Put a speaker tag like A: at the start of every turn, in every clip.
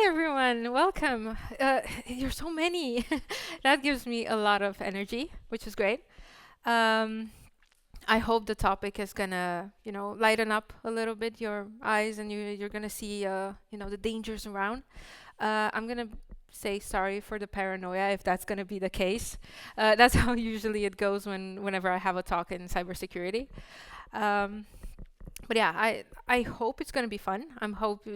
A: Hi everyone, welcome. You're so many. That gives me a lot of energy, which is great. Um, I hope the topic is gonna, lighten up a little bit your eyes, and you're gonna see, the dangers around. I'm gonna say sorry for the paranoia if that's gonna be the case. That's how usually it goes whenever I have a talk in cybersecurity. Um, but yeah, I hope it's gonna be fun.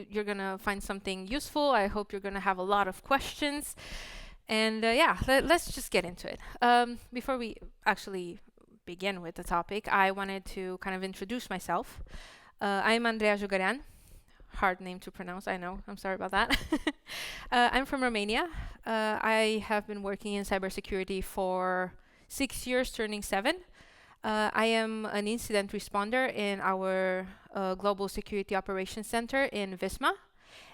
A: You're gonna find something useful. I hope you're gonna have a lot of questions. And yeah, let's just get into it. Before we actually begin with the topic, I wanted to kind of introduce myself. I'm Andreea Jugarean. Hard name to pronounce, I know. I'm sorry about that. I'm from Romania. I have been working in cybersecurity for 6 years, turning 7. I am an incident responder in our Global Security Operations Center in Visma.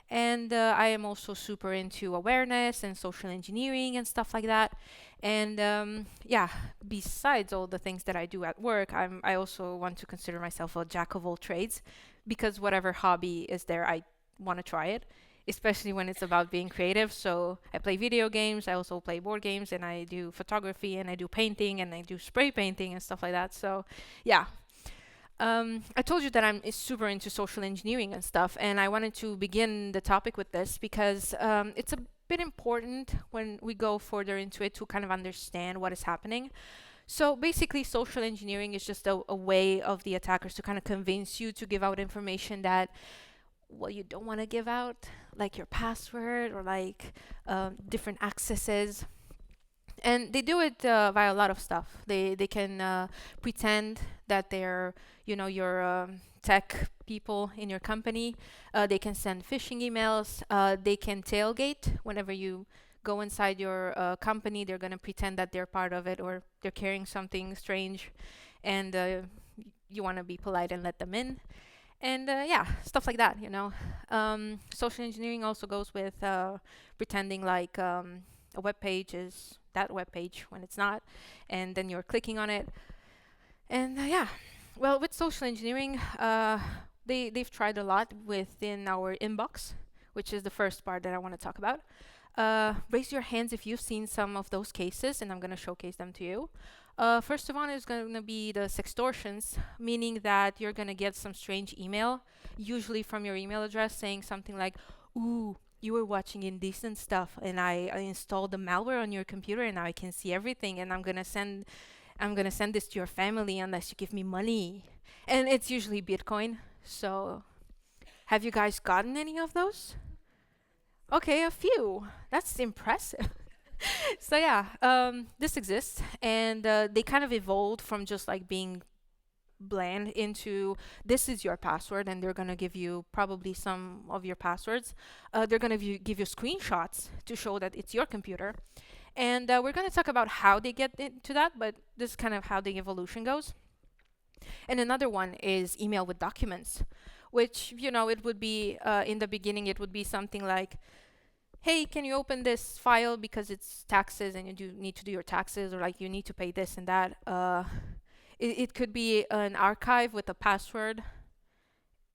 A: And I am also super into awareness and social engineering and stuff like that. And yeah, besides all the things that I do at work, I also want to consider myself a jack of all trades, because whatever hobby is there, I want to try it, especially when it's about being creative. So I play video games, I also play board games, and I do photography, and I do painting, and I do spray painting and stuff like that. So yeah, I told you that I'm super into social engineering and stuff, and I wanted to begin the topic with this because it's a bit important when we go further into it to kind of understand what is happening. So basically, social engineering is just a way of the attackers to kind of convince you to give out information that, well, you don't want to give out, like your password or like different accesses. And they do it via a lot of stuff. They can pretend that they're your tech people in your company. They can send phishing emails. They can tailgate whenever you go inside your company. They're gonna pretend that they're part of it, or they're carrying something strange, and you want to be polite and let them in. And yeah, stuff like that. Social engineering also goes with pretending like a web page is that web page when it's not, and then you're clicking on it. And yeah, well, with social engineering, they've tried a lot within our inbox, which is the first part that I want to talk about. Raise your hands if you've seen some of those cases, and I'm going to showcase them to you. First of all is going to be the sextortions, meaning that you're going to get some strange email, usually from your email address, saying something like, "Ooh, you were watching indecent stuff, and I installed the malware on your computer, and now I can see everything, and I'm gonna send this to your family unless you give me money." And it's usually Bitcoin. So, have you guys gotten any of those? Okay, a few. That's impressive. So yeah, this exists, and they kind of evolved from just like being bland into, this is your password, and they're gonna give you probably some of your passwords. They're gonna give you screenshots to show that it's your computer, and we're gonna talk about how they get into that. But this is kind of how the evolution goes. And another one is email with documents, which it would be in the beginning, it would be something like, hey, can you open this file because it's taxes and you do need to do your taxes, or like you need to pay this and that. It could be an archive with a password,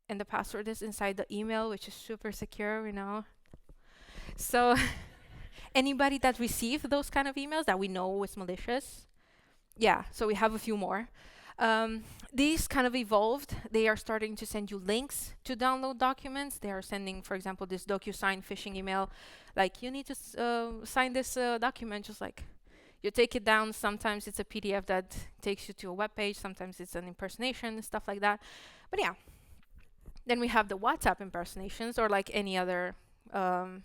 A: and the password is inside the email, which is super secure. So anybody that received those kind of emails that we know is malicious. Yeah, so we have a few more. These kind of evolved. They are starting to send you links to download documents. They are sending, for example, this DocuSign phishing email, like you need to sign this document. Just like you take it down. Sometimes it's a PDF that takes you to a web page. Sometimes it's an impersonation and stuff like that. But yeah, then we have the WhatsApp impersonations, or like any other um,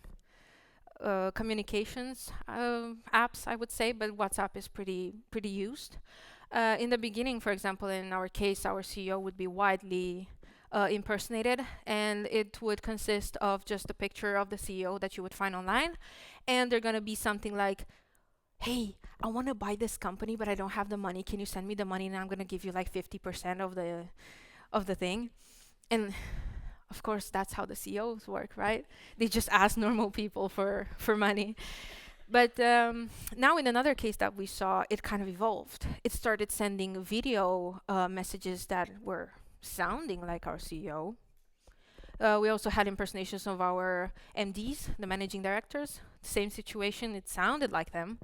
A: communications apps, I would say, but WhatsApp is pretty used. In the beginning, for example, in our case, our CEO would be widely impersonated, and it would consist of just a picture of the CEO that you would find online, and they're gonna be something like, "Hey, I want to buy this company, but I don't have the money. Can you send me the money, and I'm gonna give you like 50% of the thing?" And of course, that's how the CEOs work, right? They just ask normal people for money. But now, in another case that we saw, it kind of evolved. It started sending video messages that were sounding like our CEO. We also had impersonations of our MDs, the managing directors. Same situation. It sounded like them.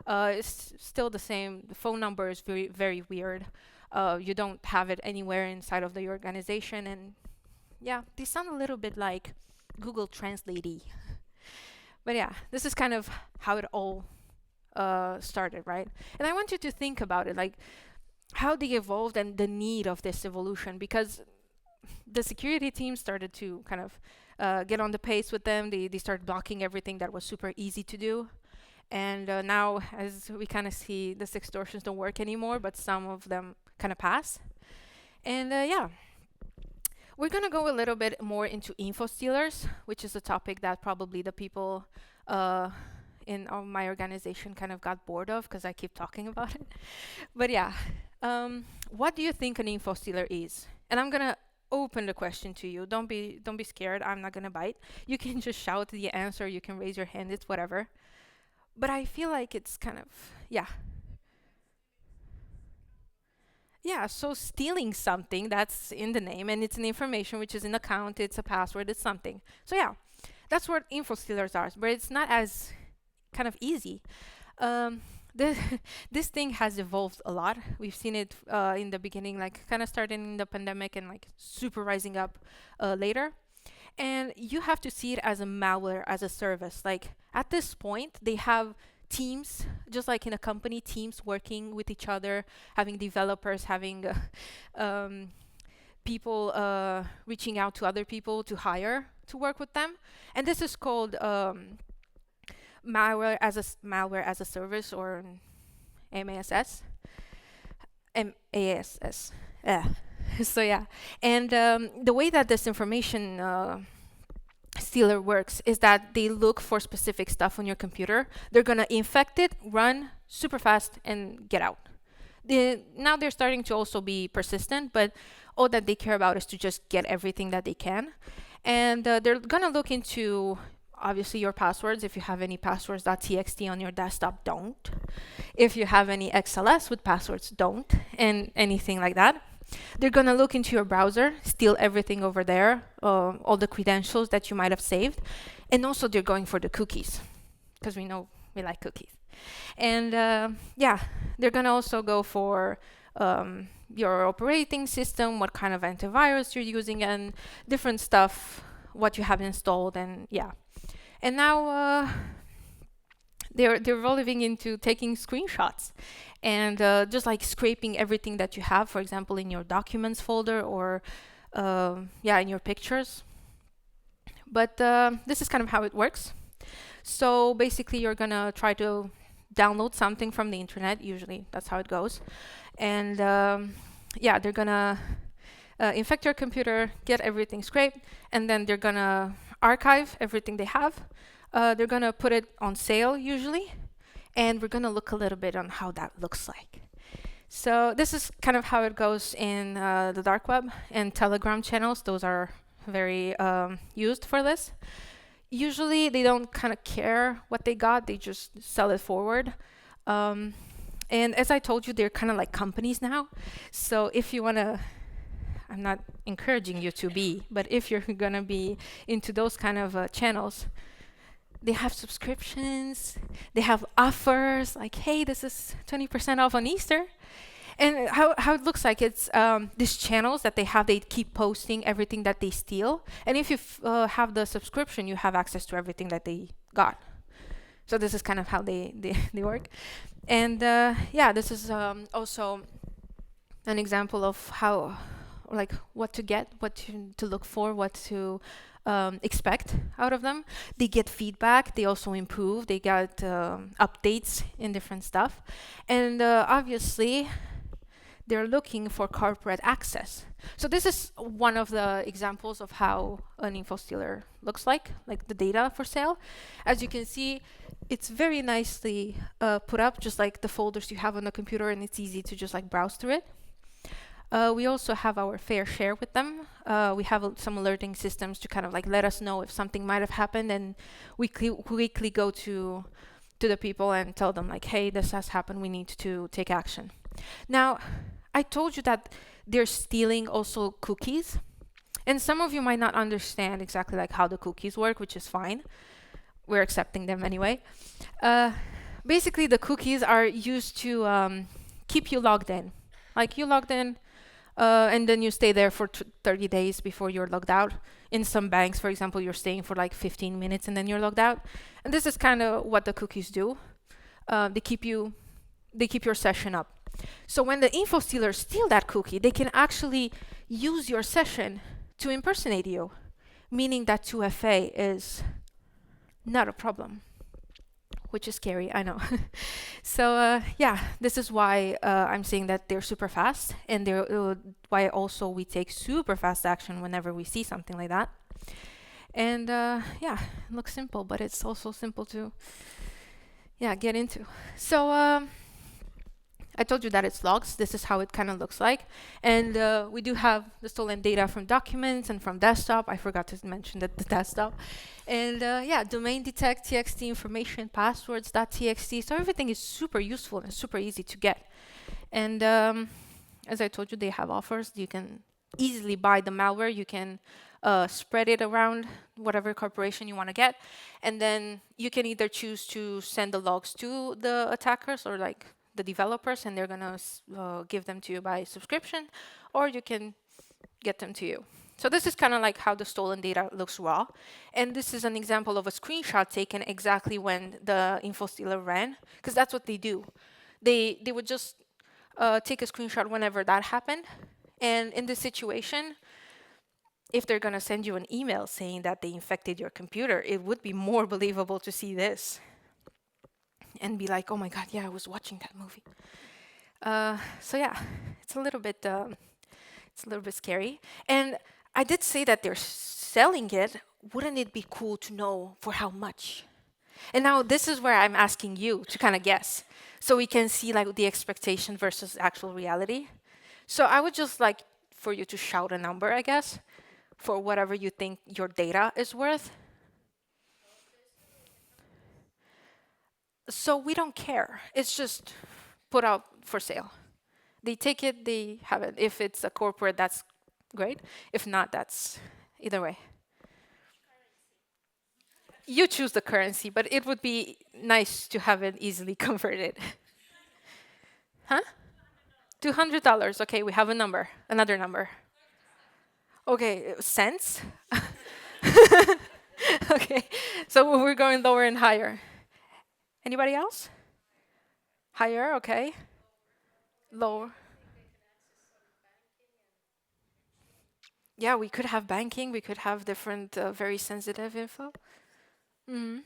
A: It's still the same. The phone number is very, very weird. You don't have it anywhere inside of the organization. And yeah, they sound a little bit like Google Translate-y. But yeah, this is kind of how it all started, right? And I want you to think about it, like how they evolved and the need of this evolution, because the security team started to kind of get on the pace with them. They started blocking everything that was super easy to do. And now, as we kind of see, the extortions don't work anymore, but some of them kind of pass. And yeah, we're going to go a little bit more into info stealers, which is a topic that probably the people in my organization kind of got bored of because I keep talking about it. But yeah, what do you think an info stealer is? And I'm going to open the question to you. Don't be scared. I'm not going to bite. You can just shout the answer. You can raise your hand. It's whatever. But I feel like it's kind of, yeah. Yeah, so stealing something that's in the name and it's an information which is an account, it's a password, it's something. So yeah, that's what info stealers are, but it's not as kind of easy. Um, this, this thing has evolved a lot. We've seen it in the beginning, like kind of starting in the pandemic and like super rising up later. And you have to see it as a malware, as a service. Like at this point, they have teams, just like in a company, teams working with each other, having developers, having people reaching out to other people to hire to work with them. And this is called malware as a service, or MASS. MASS. Yeah. So yeah, and the way that this information stealer works is that they look for specific stuff on your computer. They're gonna infect it, run super fast, and get out. Now they're starting to also be persistent, but all that they care about is to just get everything that they can. And they're gonna look into obviously your passwords. If you have any passwords.txt on your desktop, don't. If you have any XLS with passwords, don't, and anything like that. They're gonna look into your browser, steal everything over there, all the credentials that you might have saved, and also they're going for the cookies, because we know we like cookies. And yeah, they're gonna also go for your operating system, what kind of antivirus you're using, and different stuff, what you have installed, and yeah. And now they're evolving into taking screenshots and just like scraping everything that you have, for example, in your documents folder or yeah, in your pictures. But this is kind of how it works. So basically you're gonna try to download something from the internet. Usually that's how it goes. And yeah, they're gonna infect your computer, get everything scraped, and then they're gonna archive everything they have. They're gonna put it on sale usually, and we're gonna look a little bit on how that looks like. So this is kind of how it goes in the dark web and Telegram channels. Those are very used for this. Usually they don't kind of care what they got, they just sell it forward. And as I told you, they're kind of like companies now. So if you wanna, I'm not encouraging you to be, but if you're gonna be into those kind of channels, they have subscriptions, they have offers, like, hey, this is 20% off on Easter. And how it looks like, it's these channels that they have, they keep posting everything that they steal. And if you have the subscription, you have access to everything that they got. So this is kind of how they work. And yeah, this is also an example of how, like, what to get, what to look for, what to expect out of them. They get feedback, they also improve, they got updates in different stuff. And obviously, they're looking for corporate access. So this is one of the examples of how an info stealer looks like the data for sale. As you can see, it's very nicely put up, just like the folders you have on the computer, and it's easy to just like browse through it. We also have our fair share with them. We have some alerting systems to kind of like let us know if something might have happened, and we quickly go to the people and tell them like, hey, this has happened, we need to take action. Now, I told you that they're stealing also cookies. And some of you might not understand exactly like how the cookies work, which is fine. We're accepting them anyway. Uh, Basically, the cookies are used to keep you logged in. Like you logged in, and then you stay there for 30 days before you're logged out. In some banks, for example, you're staying for like 15 minutes and then you're logged out. And this is kind of what the cookies do. They keep your session up. So when the info stealers steal that cookie, they can actually use your session to impersonate you, meaning that 2FA is not a problem, which is scary, I know. So yeah, this is why I'm saying that they're super fast, and they're why also we take super fast action whenever we see something like that. And yeah, it looks simple, but it's also simple to get into. So I told you that it's logs. This is how it kind of looks like. And we do have the stolen data from documents and from desktop. I forgot to mention that the desktop. And yeah, domain detect, txt information, passwords, .txt. So everything is super useful and super easy to get. And as I told you, they have offers. You can easily buy the malware. You can spread it around whatever corporation you want to get. And then you can either choose to send the logs to the attackers or like the developers, and they're going to give them to you by subscription, or you can get them to you. So this is kind of like how the stolen data looks raw. And this is an example of a screenshot taken exactly when the info stealer ran, because that's what they do. They would just take a screenshot whenever that happened. And in this situation, if they're going to send you an email saying that they infected your computer, it would be more believable to see this and be like, oh my God, yeah, I was watching that movie. So yeah, it's a little bit scary. And I did say that they're selling it. Wouldn't it be cool to know for how much? And now this is where I'm asking you to kind of guess, so we can see like the expectation versus actual reality. So I would just like for you to shout a number, I guess, for whatever you think your data is worth. So we don't care. It's just put out for sale. They take it, they have it. If it's a corporate, that's great. If not, that's either way. You choose the currency, but it would be nice to have it easily converted. Huh? $200. Okay, we have a number, another number. Okay, cents? Okay, so we're going lower and higher. Anybody else? Higher, okay. Lower. Yeah, we could have banking, we could have different very sensitive info. Mhm.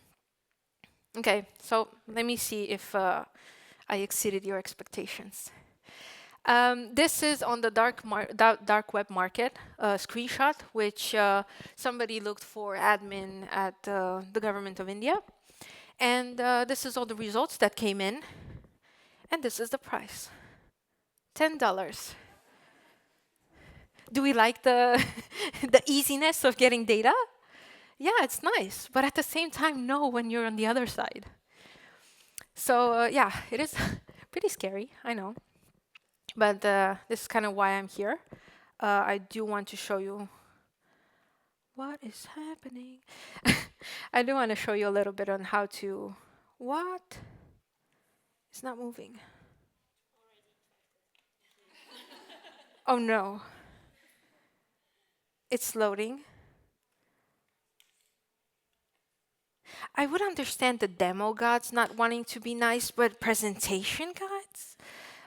A: Okay, so let me see if I exceeded your expectations. This is on the dark web market screenshot, which somebody looked for admin at the government of India. And this is all the results that came in. And this is the price. $10. Do we like the the easiness of getting data? Yeah, it's nice, but at the same time, no, when you're on the other side. So yeah, it is pretty scary, I know. But this is kind of why I'm here. I do want to show you what is happening. I do want to show you a little bit on how to. What? It's not moving. Oh no. It's loading. I would understand the demo gods not wanting to be nice, but presentation gods?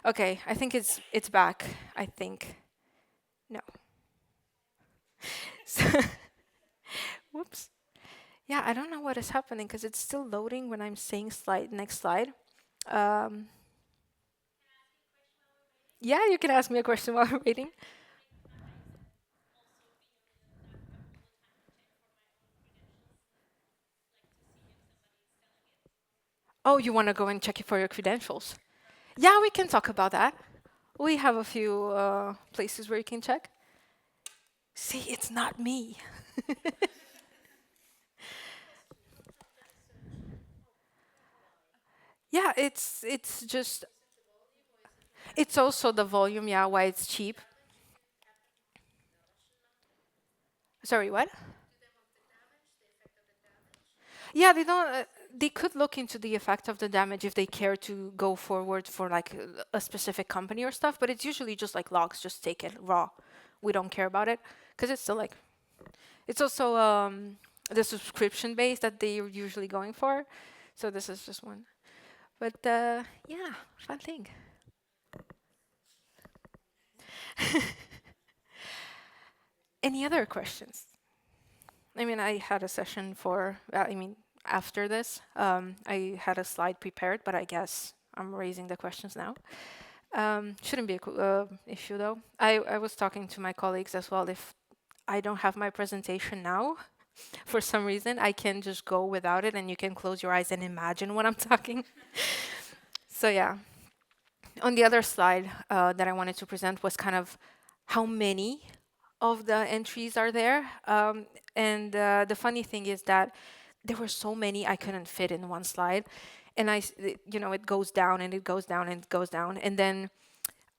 A: Okay, I think it's back. I think. No. So whoops. Yeah, I don't know what is happening because it's still loading when I'm saying slide next slide. Um, yeah, you can ask me a question while we're waiting. Oh, you want to go and check it for your credentials? Yeah, we can talk about that. We have a few places where you can check. See, it's not me. Yeah, it's just it's also the volume, yeah, why it's cheap. Sorry, what? Yeah, they don't. They could look into the effect of the damage if they care to go forward for like a specific company or stuff. But it's usually just like logs. Just take it raw. We don't care about it because it's still like it's also the subscription base that they're usually going for. So this is just one. But yeah, fun thing. Any other questions? I mean, I had a session for. I mean, after this, I had a slide prepared, but I guess I'm raising the questions now. Shouldn't be a issue though. I was talking to my colleagues as well. If I don't have my presentation now, for some reason, I can just go without it and you can close your eyes and imagine what I'm talking. So yeah, on the other slide that I wanted to present was kind of how many of the entries are there. And the funny thing is that there were so many I couldn't fit in one slide. And it goes down and it goes down and it goes down. And then,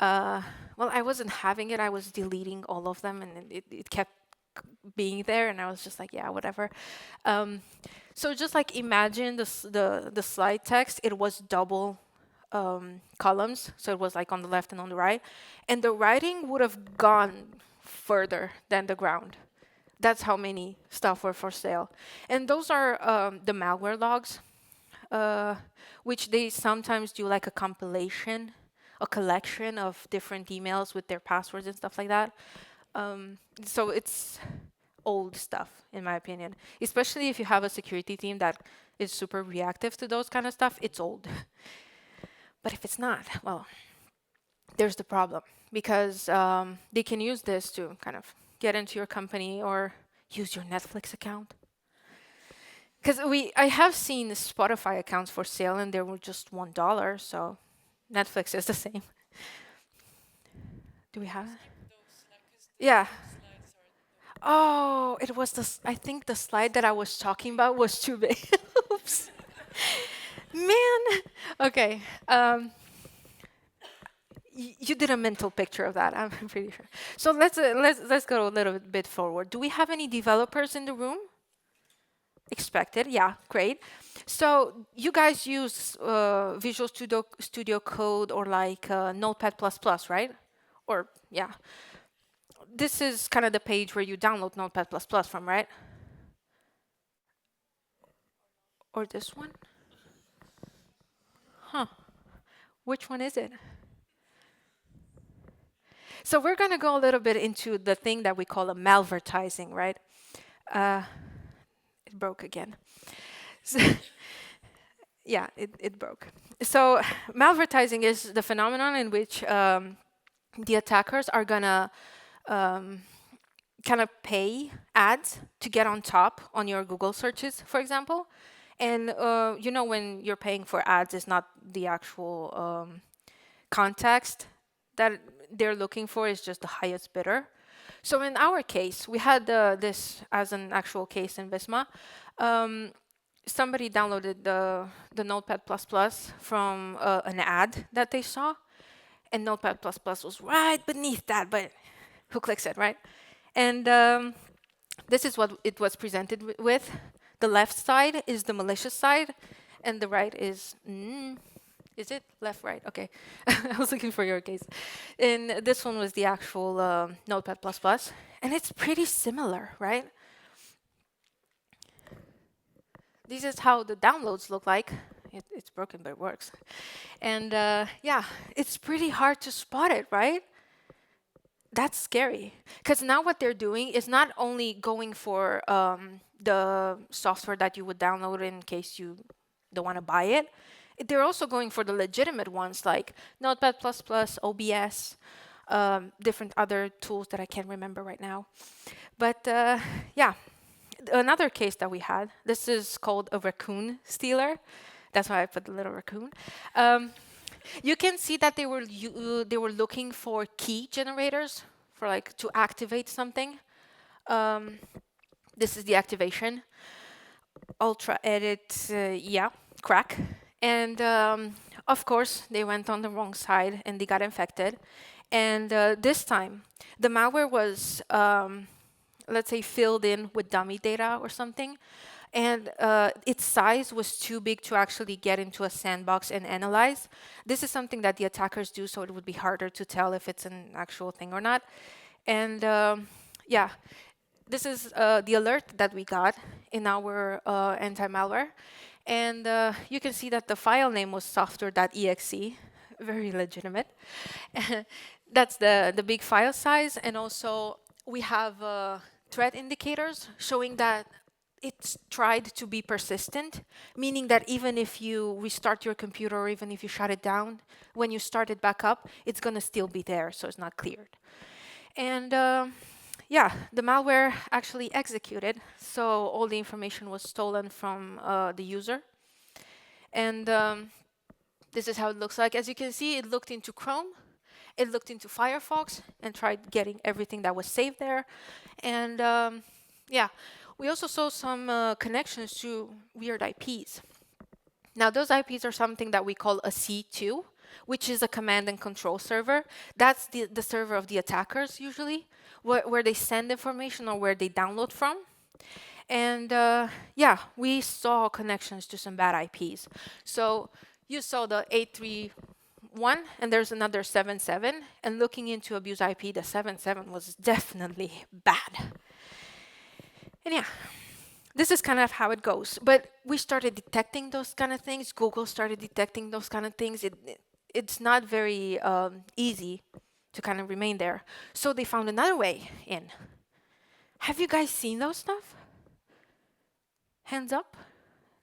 A: well, I wasn't having it. I was deleting all of them and it kept being there. And I was just like, yeah, whatever. So just like imagine the slide text, it was double columns. So it was like on the left and on the right. And the writing would have gone further than the ground. That's how many stuff were for sale. And those are the malware logs, which they sometimes do like a compilation, a collection of different emails with their passwords and stuff like that. So it's old stuff, in my opinion. Especially if you have a security team that is super reactive to those kind of stuff, it's old. But if it's not, well, there's the problem because they can use this to kind of get into your company or use your Netflix account. Because I have seen Spotify accounts for sale and they were just $1, so Netflix is the same. Do we have it? Yeah. Oh, it was I think the slide that I was talking about was too big. Oops. Man. Okay. You did a mental picture of that. I'm pretty sure. So let's go a little bit forward. Do we have any developers in the room? Expected, yeah, great. So you guys use Visual Studio Code or like Notepad++, right? Or yeah, this is kind of the page where you download Notepad++ from, right? Or this one? Huh? Which one is it? So we're gonna go a little bit into the thing that we call a malvertising, right? It broke again. So yeah, it broke. So malvertising is the phenomenon in which the attackers are gonna kind of pay ads to get on top on your Google searches, for example. And when you're paying for ads, it's not the actual context that they're looking for, is just the highest bidder. So in our case, we had this as an actual case in Visma. Somebody downloaded the Notepad++ from an ad that they saw, and Notepad++ was right beneath that, but who clicks it, right? And this is what it was presented with. The left side is the malicious side, and the right is it left, right? Okay, I was looking for your case. And this one was the actual Notepad++, and it's pretty similar, right? This is how the downloads look like. It's broken, but it works. And yeah, it's pretty hard to spot it, right? That's scary. Because now what they're doing is not only going for the software that you would download in case you don't want to buy it. They're also going for the legitimate ones like Notepad++, OBS, different other tools that I can't remember right now. But yeah, another case that we had, this is called a raccoon stealer. That's why I put the little raccoon. You can see that they were looking for key generators for like to activate something. This is the activation. Ultra edit, yeah, crack. And of course, they went on the wrong side and they got infected. And this time, the malware was let's say, filled in with dummy data or something, and its size was too big to actually get into a sandbox and analyze. This is something that the attackers do, so it would be harder to tell if it's an actual thing or not. And yeah, this is the alert that we got in our anti-malware. And you can see that the file name was software.exe, very legitimate. That's the big file size. And also we have threat indicators showing that it's tried to be persistent, meaning that even if you restart your computer or even if you shut it down, when you start it back up, it's going to still be there, so it's not cleared. And yeah, the malware actually executed, so all the information was stolen from the user. And this is how it looks like. As you can see, it looked into Chrome, it looked into Firefox, and tried getting everything that was saved there. And yeah, we also saw some connections to weird IPs. Now, those IPs are something that we call a C2, which is a command and control server. That's the server of the attackers, usually, where they send information or where they download from. And yeah, we saw connections to some bad IPs. So you saw the 831, and there's another 77. And looking into abuse IP, the 77 was definitely bad. And yeah, this is kind of how it goes. But we started detecting those kind of things. Google started detecting those kind of things. It's not very easy to kind of remain there. So they found another way in. Have you guys seen those stuff? Hands up?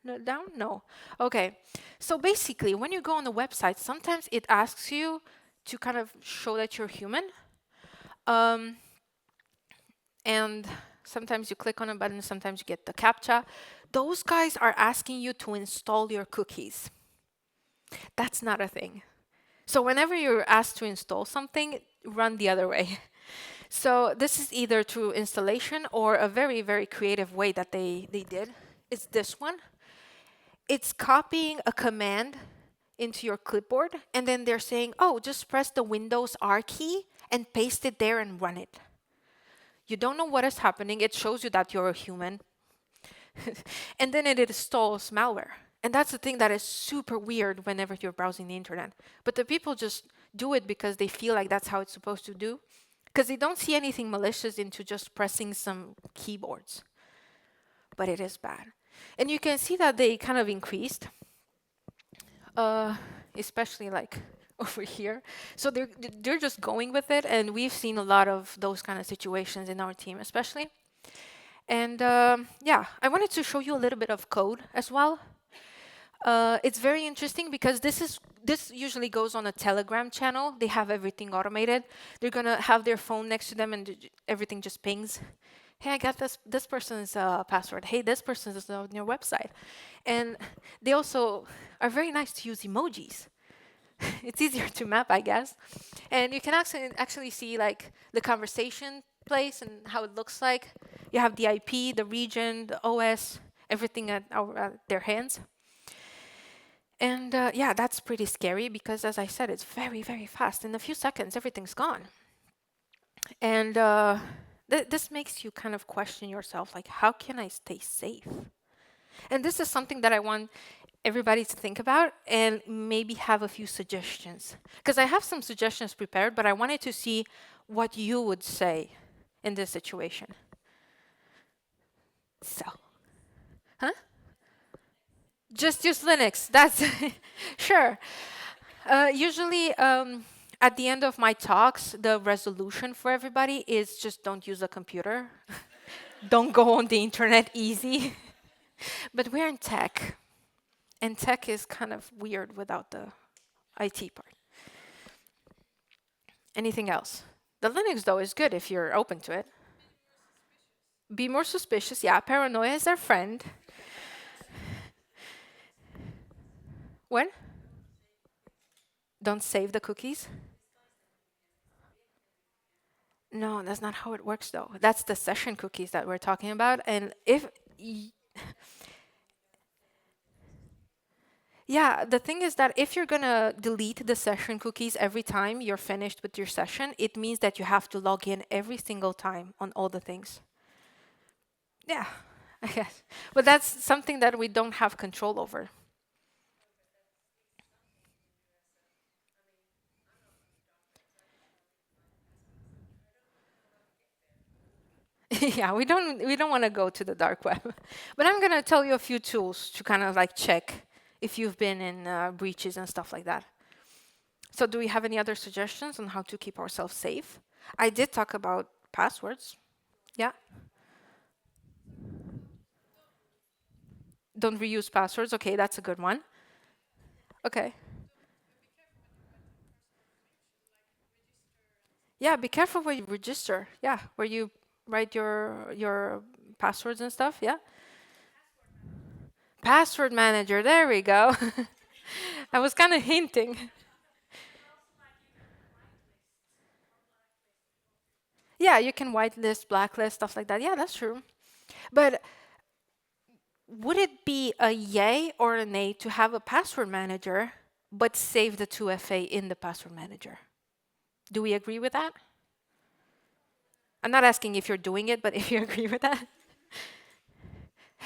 A: No, down? No. Okay. So basically, when you go on the website, sometimes it asks you to kind of show that you're human. And sometimes you click on a button, sometimes you get the CAPTCHA. Those guys are asking you to install your cookies. That's not a thing. So whenever you're asked to install something, run the other way. So this is either through installation or a very, very creative way that they did. It's this one. It's copying a command into your clipboard, and then they're saying, oh, just press the Windows R key and paste it there and run it. You don't know what is happening. It shows you that you're a human. And then it installs malware. And that's the thing that is super weird whenever you're browsing the internet. But the people just do it because they feel like that's how it's supposed to do. Because they don't see anything malicious into just pressing some keyboards. But it is bad. And you can see that they kind of increased, especially like over here. So they're just going with it. And we've seen a lot of those kind of situations in our team, especially. And yeah, I wanted to show you a little bit of code as well. It's very interesting because this usually goes on a Telegram channel. They have everything automated. They're gonna have their phone next to them, and everything just pings. Hey, I got this person's password. Hey, this person is on your website. And they also are very nice to use emojis. It's easier to map, I guess. And you can actually see like the conversation place and how it looks like. You have the IP, the region, the OS, everything at their hands. And yeah, that's pretty scary because, as I said, it's very, very fast. In a few seconds, everything's gone. And this makes you kind of question yourself, like, how can I stay safe? And this is something that I want everybody to think about and maybe have a few suggestions. Because I have some suggestions prepared, but I wanted to see what you would say in this situation. So, huh? Just use Linux. That's sure. Usually, at the end of my talks, the resolution for everybody is just don't use a computer. Don't go on the internet easy. But we're in tech, and tech is kind of weird without the IT part. Anything else? The Linux, though, is good if you're open to it. Be more suspicious. Yeah, paranoia is our friend. When? Don't save the cookies? No, that's not how it works, though. That's the session cookies that we're talking about. And if... Yeah, the thing is that if you're going to delete the session cookies every time you're finished with your session, it means that you have to log in every single time on all the things. Yeah, I guess. But that's something that we don't have control over. Yeah, we don't want to go to the dark web. But I'm gonna tell you a few tools to kind of like check if you've been in breaches and stuff like that. So do we have any other suggestions on how to keep ourselves safe? I did talk about passwords. Yeah, don't reuse passwords. Okay, that's a good one. Okay. Yeah, be careful where you register. Yeah, where you write your passwords and stuff. Yeah. Password manager. There we go. I was kind of hinting. Yeah, you can whitelist, blacklist, stuff like that. Yeah, that's true. But would it be a yay or a nay to have a password manager but save the 2FA in the password manager? Do we agree with that? I'm not asking if you're doing it, but if you agree with that.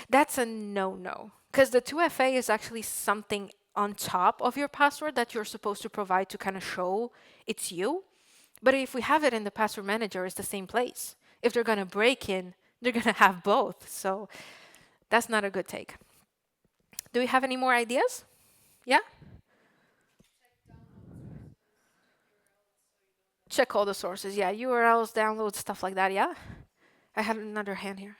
A: That's a no-no. Because the 2FA is actually something on top of your password that you're supposed to provide to kind of show it's you. But if we have it in the password manager, it's the same place. If they're going to break in, they're going to have both. So that's not a good take. Do we have any more ideas? Yeah? Check all the sources. Yeah, URLs, downloads, stuff like that. Yeah? I had another hand here.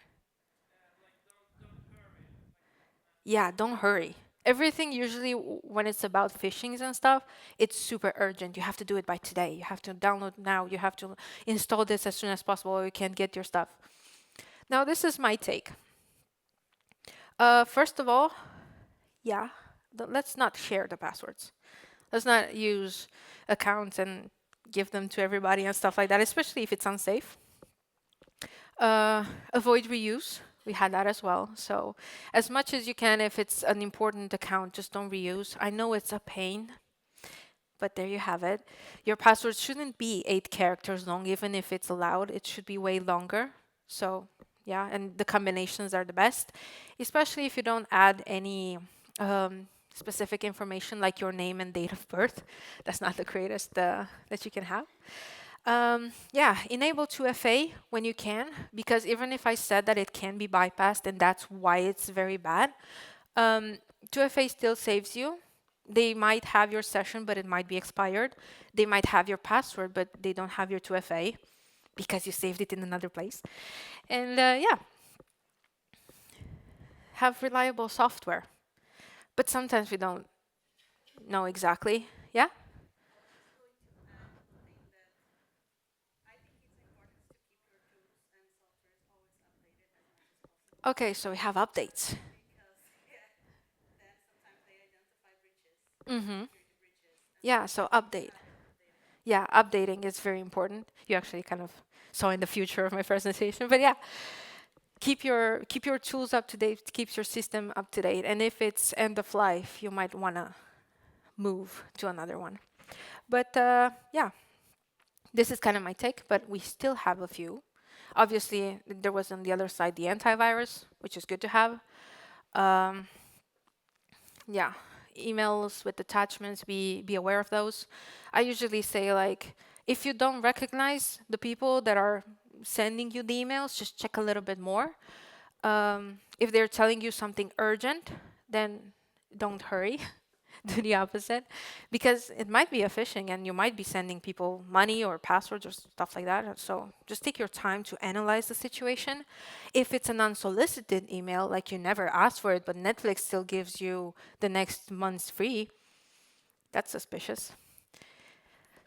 A: Yeah, don't hurry. Everything usually when it's about phishings and stuff, it's super urgent. You have to do it by today. You have to download now. You have to install this as soon as possible or you can't get your stuff. Now, this is my take. First of all, yeah, let's not share the passwords. Let's not use accounts and give them to everybody and stuff like that, especially if it's unsafe. Avoid reuse. We had that as well. So, as much as you can, if it's an important account, just don't reuse. I know it's a pain, but there you have it. Your password shouldn't be 8 characters long, even if it's allowed. It should be way longer. So, yeah, and the combinations are the best, especially if you don't add any specific information like your name and date of birth. That's not the greatest that you can have. Yeah, enable 2FA when you can, because even if I said that it can be bypassed and that's why it's very bad, 2FA still saves you. They might have your session, but it might be expired. They might have your password, but they don't have your 2FA because you saved it in another place. And yeah, have reliable software. But sometimes we don't know exactly. Yeah? Okay, so we have updates. Mm-hmm. Yeah, so update. Yeah, updating is very important. You actually kind of saw in the future of my presentation, but yeah, keep your tools up to date, keep your system up to date, and if it's end of life, you might wanna move to another one. But yeah, this is kind of my take, but we still have a few. Obviously, there was on the other side the antivirus, which is good to have. Um, yeah, emails with attachments, be aware of those. I usually say like, if you don't recognize the people that are sending you the emails, just check a little bit more. If they're telling you something urgent, then don't hurry. Do the opposite, because it might be a phishing and you might be sending people money or passwords or stuff like that. So just take your time to analyze the situation. If it's an unsolicited email, like you never asked for it, but Netflix still gives you the next month's free, that's suspicious.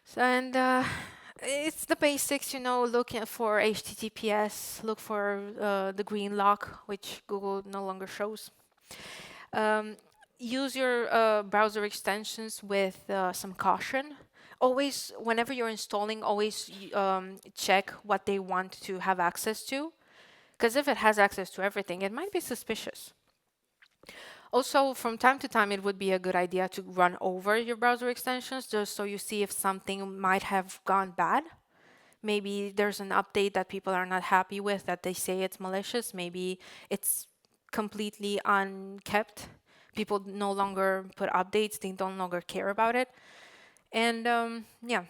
A: So, and it's the basics, looking for HTTPS, look for the green lock, which Google no longer shows. Um, use your browser extensions with some caution. Always, whenever you're installing, always check what they want to have access to. Because if it has access to everything, it might be suspicious. Also, from time to time, it would be a good idea to run over your browser extensions just so you see if something might have gone bad. Maybe there's an update that people are not happy with that they say it's malicious. Maybe it's completely unkept. People no longer put updates, they no longer care about it. And yeah,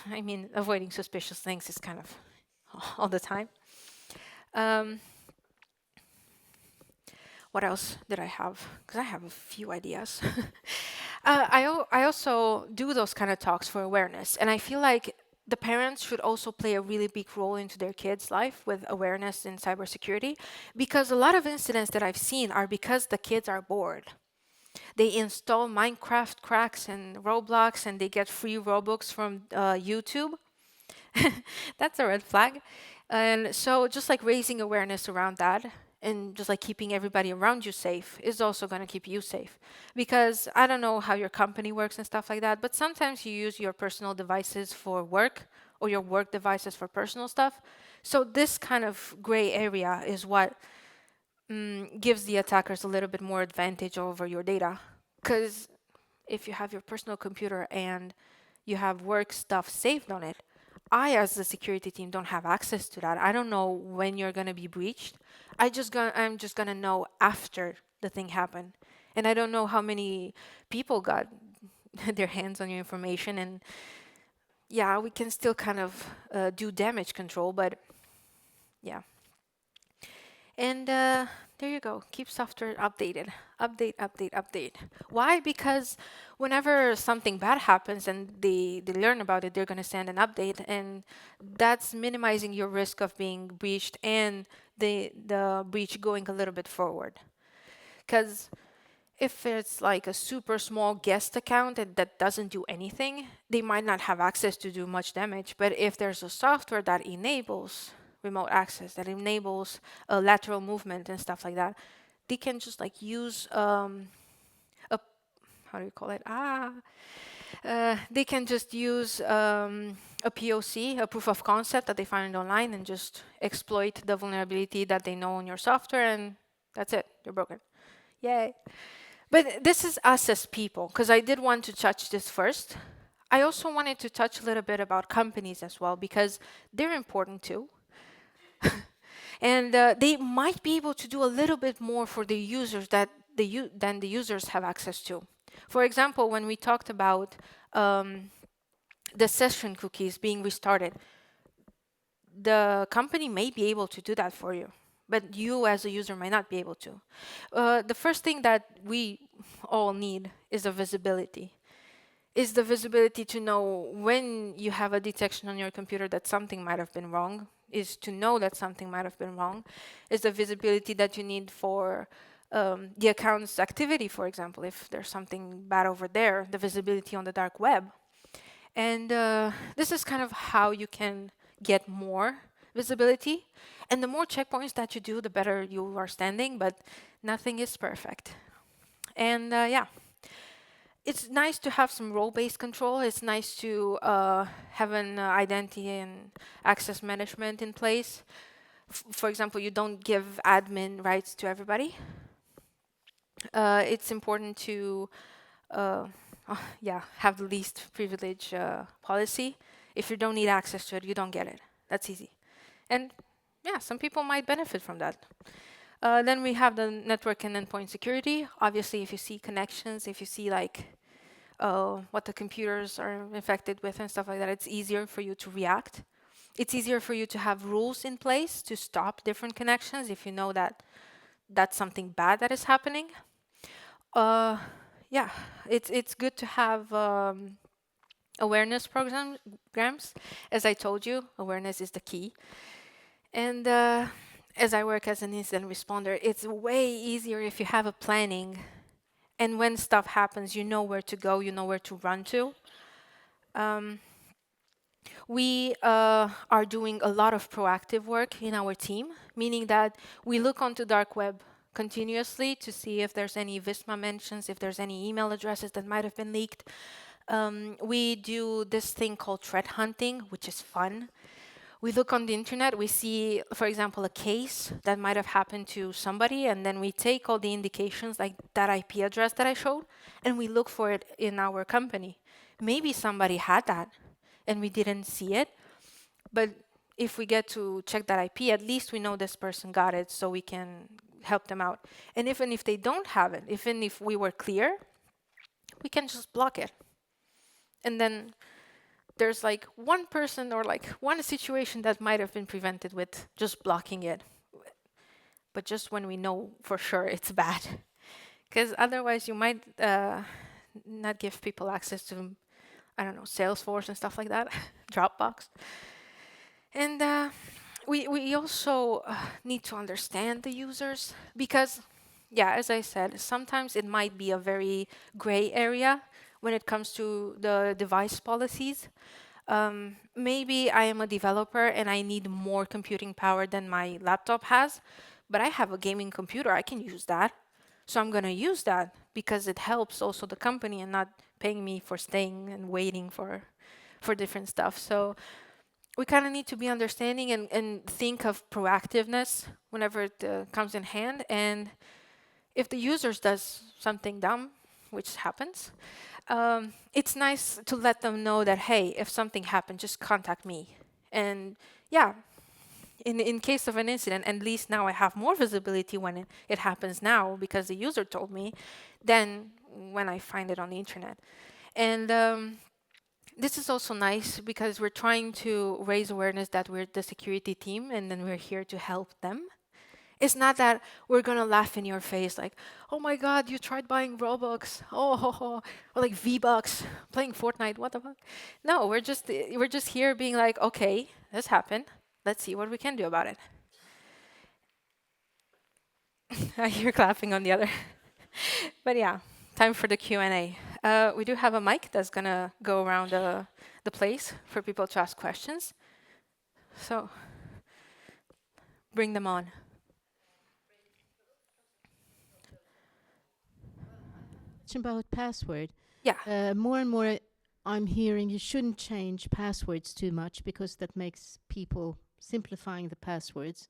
A: I mean, avoiding suspicious things is kind of all the time. Um, what else did I have? Because I have a few ideas. I also do those kind of talks for awareness, and I feel like the parents should also play a really big role into their kids' life with awareness in cybersecurity, because a lot of incidents that I've seen are because the kids are bored. They install Minecraft cracks and Roblox, and they get free Robux from YouTube. That's a red flag. And so just like raising awareness around that and just like keeping everybody around you safe is also going to keep you safe. Because I don't know how your company works and stuff like that, but sometimes you use your personal devices for work or your work devices for personal stuff. So this kind of gray area is what gives the attackers a little bit more advantage over your data. Because if you have your personal computer and you have work stuff saved on it, I, as the security team, don't have access to that. I don't know when you're gonna be breached. I'm just gonna know after the thing happened, and I don't know how many people got their hands on your information. And yeah, we can still kind of do damage control, but yeah. And there you go. Keep software updated. Update, update, update. Why? Because whenever something bad happens and they learn about it, they're going to send an update. And that's minimizing your risk of being breached and the breach going a little bit forward. Because if it's like a super small guest account that doesn't do anything, they might not have access to do much damage. But if there's a software that enables remote access, that enables lateral movement and stuff like that, they can just like use a, how do you call it? They can just use a POC, a proof of concept that they find online, and just exploit the vulnerability that they know in your software, and that's it. You're broken. Yay. But this is us as people, because I did want to touch this first. I also wanted to touch a little bit about companies as well, because they're important too. And they might be able to do a little bit more for the users than the users have access to. For example, when we talked about the session cookies being restarted, the company may be able to do that for you, but you as a user might not be able to. The first thing that we all need is a visibility. Is the visibility to know when you have a detection on your computer that something might have been wrong, is to know that something might have been wrong, is the visibility that you need for the account's activity, for example, if there's something bad over there, the visibility on the dark web. And this is kind of how you can get more visibility. And the more checkpoints that you do, the better you are standing, but nothing is perfect. And yeah, it's nice to have some role-based control. It's nice to have an identity and access management in place. For example, you don't give admin rights to everybody. It's important to yeah, have the least privilege policy. If you don't need access to it, you don't get it. That's easy. And yeah, some people might benefit from that. Then we have the network and endpoint security. Obviously, if you see connections, if you see like what the computers are infected with and stuff like that, it's easier for you to react. It's easier for you to have rules in place to stop different connections if you know that that's something bad that is happening. Yeah, it's good to have awareness programs. As I told you, awareness is the key. And as I work as an incident responder, it's way easier if you have a planning. And when stuff happens, you know where to go, you know where to run to. We are doing a lot of proactive work in our team, meaning that we look onto dark web continuously to see if there's any Visma mentions, if there's any email addresses that might have been leaked. We do this thing called threat hunting, which is fun. We look on the internet, we see, for example, a case that might have happened to somebody, and then we take all the indications, like that IP address that I showed, and we look for it in our company. Maybe somebody had that, and we didn't see it. But if we get to check that IP, at least we know this person got it, so we can help them out. And even if they don't have it, even if we were clear, we can just block it. And then there's like one person or like one situation that might have been prevented with just blocking it. But just when we know for sure it's bad. Because otherwise you might not give people access to, I don't know, Salesforce and stuff like that, Dropbox. And we also need to understand the users because, yeah, as I said, sometimes it might be a very gray area when it comes to the device policies. Maybe I am a developer and I need more computing power than my laptop has, but I have a gaming computer. I can use that. So I'm going to use that because it helps also the company and not paying me for staying and waiting for different stuff. So we kind of need to be understanding and think of proactiveness whenever it comes in hand. And if the users does something dumb, which happens, it's nice to let them know that, hey, if something happened, just contact me. And yeah, in case of an incident, at least now I have more visibility when it happens now because the user told me than when I find it on the internet. And this is also nice because we're trying to raise awareness that we're the security team and then we're here to help them. It's not that we're gonna laugh in your face like, oh my God, you tried buying Robux, oh, ho, ho. Or like V-Bucks, playing Fortnite, what the fuck? No, we're just here being like, okay, this happened. Let's see what we can do about it. I hear clapping on the other. But yeah, time for the Q&A. We do have a mic that's gonna go around the place for people to ask questions. So bring them on.
B: About password.
A: Yeah.
B: More and more, I'm hearing you shouldn't change passwords too much because that makes people simplifying the passwords.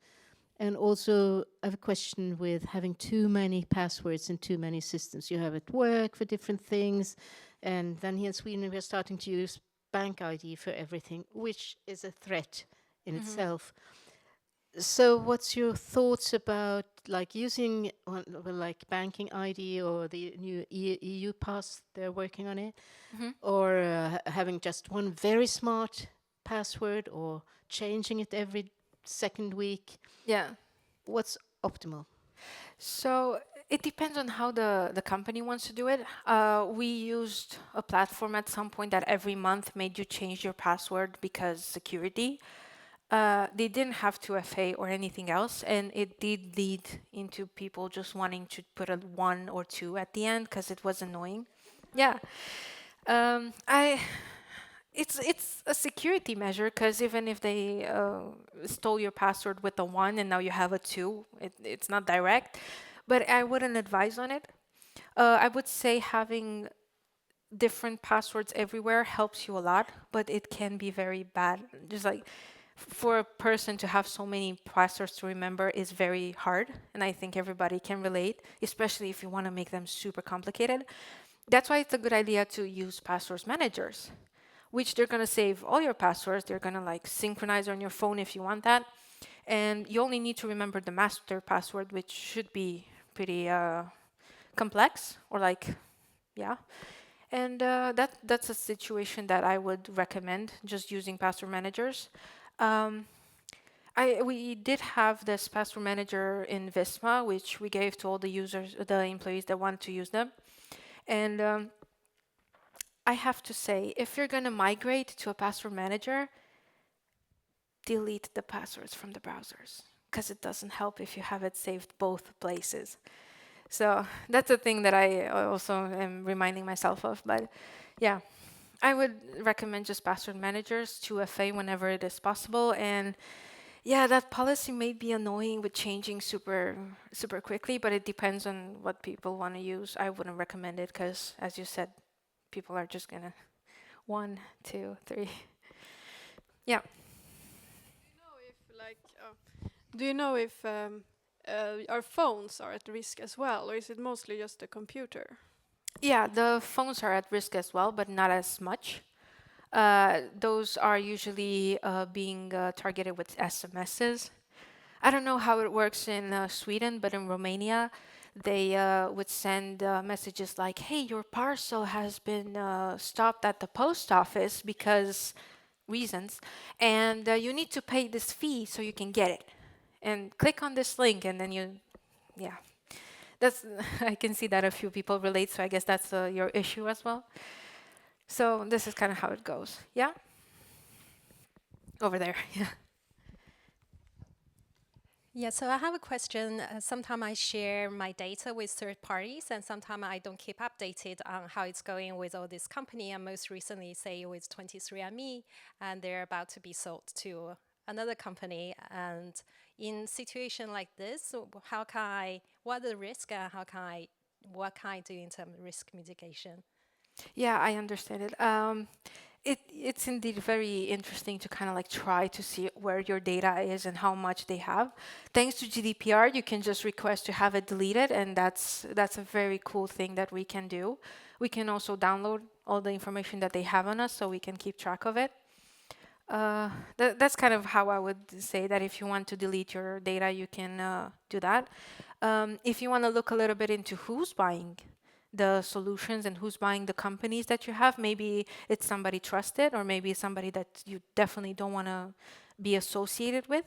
B: And also, I have a question with having too many passwords in too many systems. You have at work for different things, and then here in Sweden, we're starting to use bank ID for everything, which is a threat in
A: Mhm.
B: itself. So, what's your thoughts about like using like banking ID or the new EU pass? They're working on it,
A: Mhm.
B: or having just one very smart password, or changing it every second week.
A: Yeah.
B: What's optimal?
A: So it depends on how the company wants to do it. We used a platform at some point that every month made you change your password because security. They didn't have 2FA or anything else, and it did lead into people just wanting to put a one or two at the end because it was annoying. Yeah. I it's a security measure because even if they stole your password with a one and now you have a two, it's not direct. But I wouldn't advise on it. I would say having different passwords everywhere helps you a lot, but it can be very bad. Just like for a person to have so many passwords to remember is very hard, and I think everybody can relate, especially if you want to make them super complicated. That's why it's a good idea to use passwords managers, which they're going to save all your passwords. They're going to like synchronize on your phone if you want that. And you only need to remember the master password, which should be pretty complex or like, yeah. And that's a situation that I would recommend just using password managers. Um, we did have this password manager in Visma, which we gave to all the users, the employees that want to use them. And I have to say, if you're going to migrate to a password manager, delete the passwords from the browsers because it doesn't help if you have it saved both places. So that's a thing that I also am reminding myself of. But yeah, I would recommend just password managers to FA whenever it is possible. And yeah, that policy may be annoying with changing super quickly, but it depends on what people want to use. I wouldn't recommend it because, as you said, people are just gonna one, two, three. Yeah.
C: Do you know if our phones are at risk as well, or is it mostly just the computer?
A: Yeah, the phones are at risk as well, but not as much. Those are usually being targeted with SMSs. I don't know how it works in Sweden, but in Romania, they would send messages like, hey, your parcel has been stopped at the post office because reasons, and you need to pay this fee so you can get it. And click on this link, and then yeah. That's, I can see that a few people relate, so I guess that's your issue as well. So this is kind of how it goes. Yeah? Over there. Yeah.
D: Yeah, so I have a question. Sometimes I share my data with third parties, and sometimes I don't keep updated on how it's going with all this company. And most recently, say with 23andMe, and they're about to be sold to another company. And in situation like this, so how can what are the risks, and what can I do in terms of risk mitigation?
A: Yeah, I understand it. It's indeed very interesting to kind of like try to see where your data is and how much they have. Thanks to GDPR, you can just request to have it deleted, and that's a very cool thing that we can do. We can also download all the information that they have on us so we can keep track of it. That's kind of how I would say that if you want to delete your data, you can do that. If you want to look a little bit into who's buying the solutions and who's buying the companies that you have, maybe it's somebody trusted, or maybe somebody that you definitely don't want to be associated with.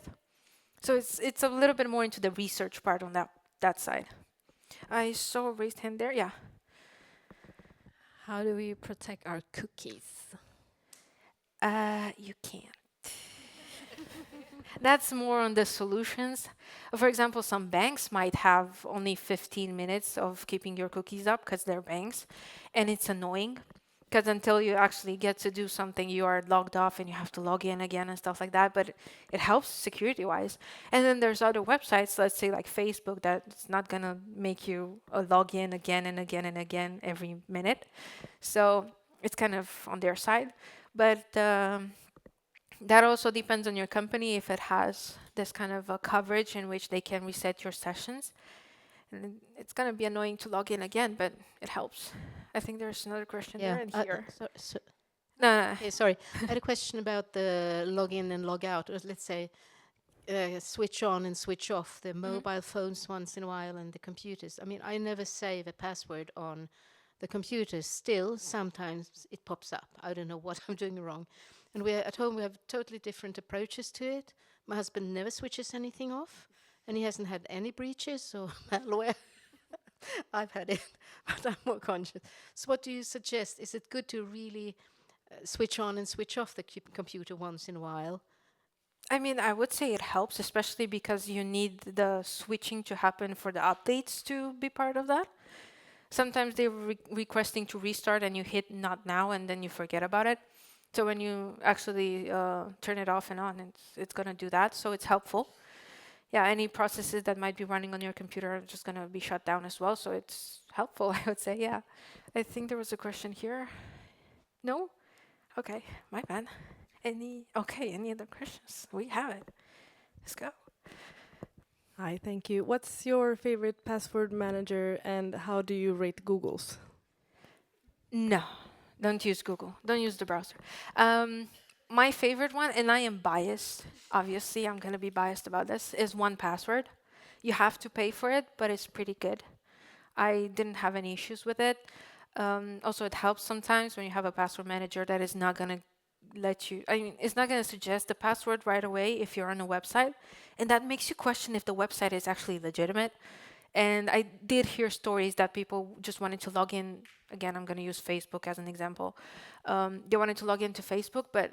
A: So it's a little bit more into the research part on that side. I saw a raised hand there. Yeah.
E: How do we protect our cookies?
A: You can't. That's more on the solutions. For example, some banks might have only 15 minutes of keeping your cookies up because they're banks, and it's annoying because until you actually get to do something, you are logged off and you have to log in again and stuff like that. But it helps security-wise. And then there's other websites, let's say like Facebook, that's not gonna make you log in again and again and again every minute. So it's kind of on their side. But that also depends on your company if it has this kind of a coverage in which they can reset your sessions. And it's going to be annoying to log in again, but it helps. I think there's another question there and here. No.
B: Okay, sorry. I had a question about the log in and log out. Or let's say switch on and switch off the mobile phones once in a while and the computers. I mean, I never save a password on the computer. Still, sometimes it pops up. I don't know what I'm doing wrong. And we're at home, we have totally different approaches to it. My husband never switches anything off, and he hasn't had any breaches or malware. I've had it, but I'm more conscious. So what do you suggest? Is it good to really switch on and switch off the computer once in a while?
A: I mean, I would say it helps, especially because you need the switching to happen for the updates to be part of that. Sometimes they're requesting to restart and you hit not now and then you forget about it. So when you actually turn it off and on, it's going to do that. So it's helpful. Yeah, any processes that might be running on your computer are just going to be shut down as well. So it's helpful, I would say. Yeah. I think there was a question here. No? Okay, my bad. Any other questions? We have it. Let's go.
E: Hi, thank you. What's your favorite password manager and how do you rate Google's?
A: No, don't use Google. Don't use the browser. My favorite one, and I am biased, obviously, I'm going to be biased about this, is 1Password. You have to pay for it, but it's pretty good. I didn't have any issues with it. Also, it helps sometimes when you have a password manager that is not going to it's not going to suggest the password right away if you're on a website. And that makes you question if the website is actually legitimate. And I did hear stories that people just wanted to log in. Again, I'm going to use Facebook as an example. They wanted to log into Facebook, but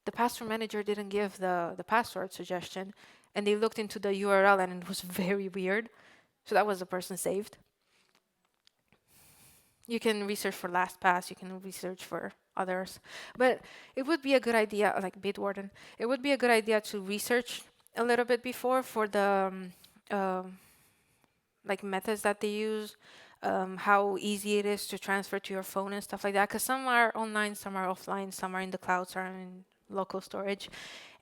A: the password manager didn't give the password suggestion. And they looked into the URL and it was very weird. So that was the person saved. You can research for LastPass, you can research for others. But it would be a good idea, like Bitwarden, it would be a good idea to research a little bit before for the like methods that they use, how easy it is to transfer to your phone and stuff like that. Because some are online, some are offline, some are in the cloud, some are in local storage.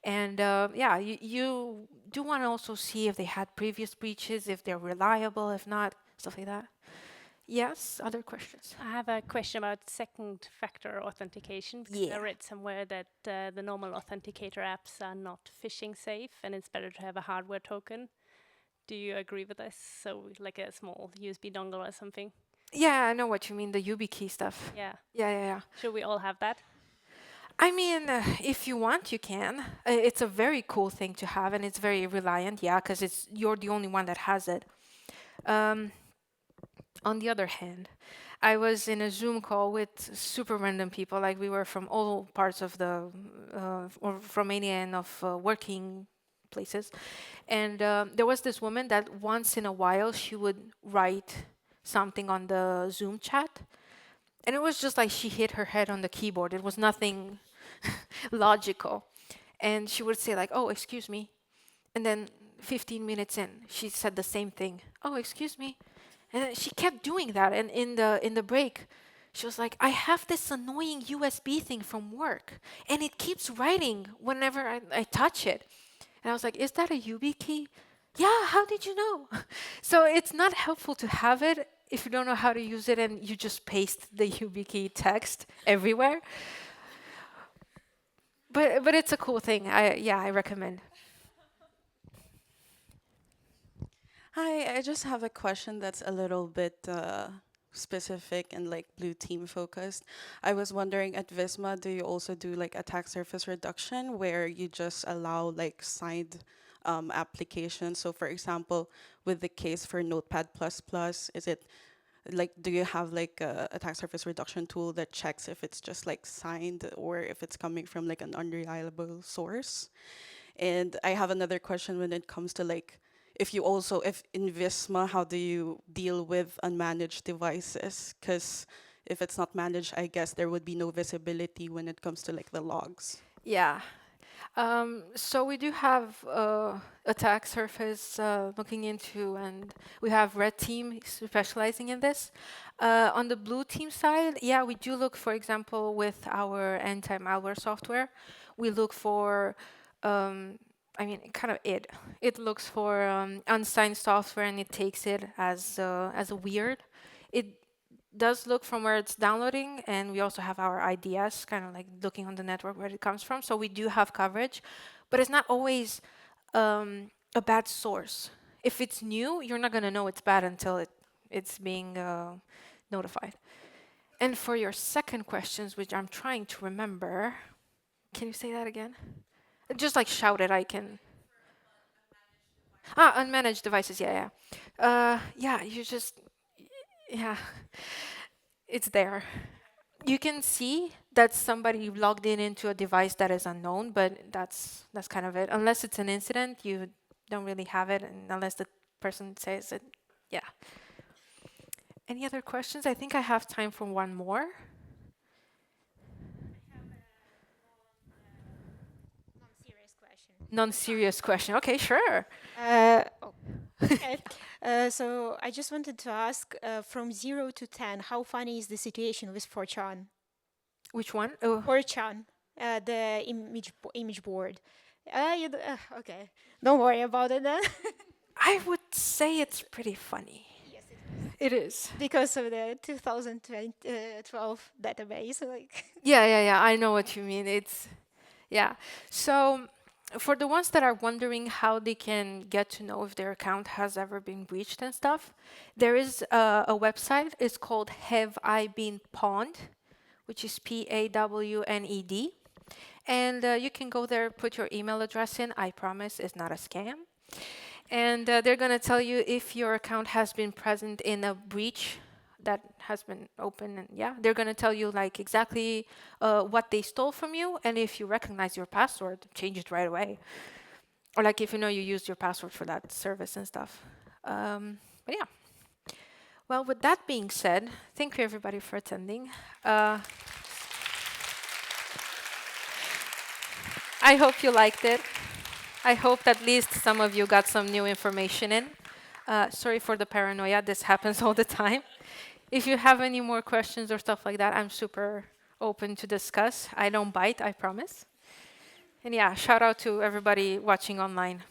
A: And yeah, you do want to also see if they had previous breaches, if they're reliable, if not, stuff like that. Yes, other questions?
F: I have a question about second factor authentication because I
A: Yeah.
F: read somewhere that the normal authenticator apps are not phishing safe and it's better to have a hardware token. Do you agree with this? So like a small USB dongle or something?
A: Yeah, I know what you mean, the YubiKey stuff.
F: Yeah.
A: Yeah, yeah, yeah.
F: Should we all have that?
A: I mean, if you want, you can. It's a very cool thing to have, and it's very reliant, yeah, because you're the only one that has it. Um, on the other hand, I was in a Zoom call with super random people, like we were from all parts of the or Romania and of working places, and there was this woman that once in a while she would write something on the Zoom chat, and it was just like she hit her head on the keyboard. It was nothing logical. And she would say like, "Oh, excuse me." And then 15 minutes in, she said the same thing. "Oh, excuse me." And then she kept doing that. And in the break, she was like, "I have this annoying USB thing from work, and it keeps writing whenever I touch it." And I was like, "Is that a YubiKey?" "Yeah, how did you know?" So it's not helpful to have it if you don't know how to use it and you just paste the YubiKey text everywhere. But it's a cool thing. I recommend.
G: Hi, I just have a question that's a little bit specific and like blue team focused. I was wondering at Visma, do you also do like attack surface reduction where you just allow like signed applications? So for example, with the case for Notepad++, is it like, do you have like a attack surface reduction tool that checks if it's just like signed or if it's coming from like an unreliable source? And I have another question when it comes to like, if in Visma, how do you deal with unmanaged devices? Because if it's not managed, I guess there would be no visibility when it comes to like the logs.
A: Yeah. So we do have attack surface looking into, and we have red team specializing in this. On the blue team side, yeah, we do look, for example, with our anti-malware software, we look for, I mean, kind of it looks for unsigned software and it takes it as a weird. It does look from where it's downloading, and we also have our IDS, kind of like looking on the network where it comes from. So we do have coverage, but it's not always a bad source. If it's new, you're not gonna know it's bad until it's being notified. And for your second questions, which I'm trying to remember, can you say that again? Just like shout it, I can. Unmanaged devices, yeah, yeah. Yeah, yeah, it's there. You can see that somebody logged in into a device that is unknown, but that's kind of it. Unless it's an incident, you don't really have it, and unless the person says it, yeah. Any other questions? I think I have time for one more.
H: Non-serious question.
A: Non-serious question. Okay, sure.
H: Okay. So I just wanted to ask, from 0 to 10, how funny is the situation with 4chan?
A: Which one? Oh,
H: 4chan, the image board. Okay, don't worry about it then.
A: I would say it's pretty funny.
H: Yes,
A: It is.
H: because of the 2012 database. Like,
A: Yeah. I know what you mean. Yeah. So for the ones that are wondering how they can get to know if their account has ever been breached and stuff, there is a website. It's called Have I Been Pawned, which is PAWNED. And you can go there, put your email address in. I promise it's not a scam. And they're going to tell you if your account has been present in a breach that has been open. And yeah, they're going to tell you like exactly what they stole from you. And if you recognize your password, change it right away. Or like if you know you used your password for that service and stuff. But yeah. Well, with that being said, thank you everybody for attending. I hope you liked it. I hope at least some of you got some new information in. Sorry for the paranoia, this happens all the time. If you have any more questions or stuff like that, I'm super open to discuss. I don't bite, I promise. And yeah, shout out to everybody watching online.